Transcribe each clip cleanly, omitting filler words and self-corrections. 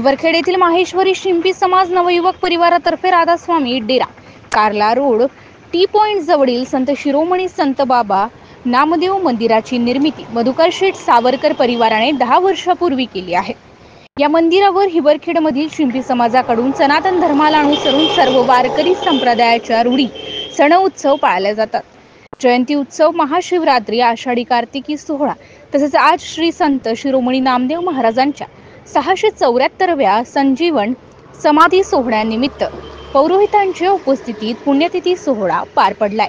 हिवरखेड येथील माहेश्वरी शिंपी समाज नवयुवक परिवारातर्फे राधास्वामी डेरा कार्ला रोड टी पॉइंट जवळील संत शिरोमणी संत बाबा नामदेव मंदिराची निर्मिती मधुकर शेठ सावरकर परिवाराने 10 वर्षापूर्वी केली आहे। या मंदिरावर हिवरखेडमधील शिंपी समाजाकडून सनातन धर्माला अनुसरून सर्व वारकरी संप्रदायाच्या रूढी सण उत्सव पाळले जातात। जयंती उत्सव, महाशिवरात्री, आषाढी कार्तिकी सोहळा तसेच आज श्री संत शिरोमणी नामदेव महाराजांच्या 674व्या संजीवन समाधी सोहळ्यानिमित्त पौरोहितांच्या उपस्थितीत पुण्यतिथी सोहळा पार पडलाय।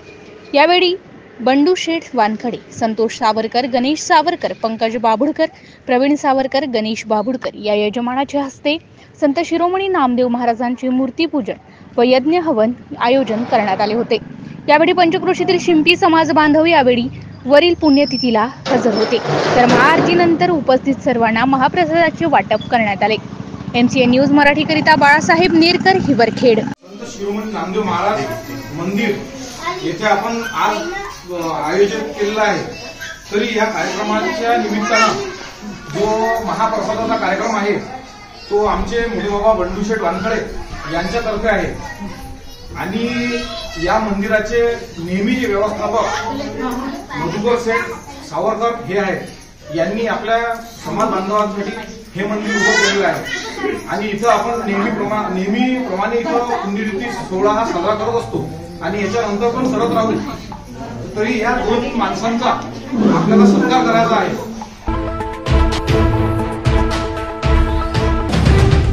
यावेळी बंडू शेठ वानखडे, संतोष सावरकर, गणेश सावरकर, पंकज बाबुडकर, प्रवीण सावरकर, गणेश बाबुडकर या यजमानाच्या हस्ते संत शिरोमणी नामदेव महाराजांचे मूर्तीपूजन व यज्ञ हवन आयोजन करण्यात आले होते। यावेळी पंचक्रोशीतील शिंपी समाज बांधव यावेळी वरील पुण्यतिथीला हजर होते, तर महाआरतीनंतर उपस्थित सर्वांना महाप्रसादाचे वाटप करण्यात आले। MCN न्यूज मराठी करिता बाळासाहेब नेरकर, हिवरखेड। संत शिरोमणी नामदेव महाराज मंदिर येथे आपण आज आयोजन केलेलं आहे। तरी या कार्यक्रमाच्या निमित्तानं जो महाप्रसादाचा कार्यक्रम आहे तो आमचे मोठे बाबा बंडू शेठ वानखडे यांच्यातर्फे आहे आणि या मंदिराचे नेहमीचे व्यवस्थापक मधुकर शेठ सावरकर हे आहेत। यांनी आपल्या समाज बांधवांसाठी हे मंदिर उभं केलेलं आहे आणि इथं आपण नेहमीप्रमाणे इथं पुण्यतिथी सोहळा हा साजरा करत असतो आणि याच्यानंतर पण करत राहू। तरी या दोन माणसांचा आपल्याला सत्कार करायचा आहे।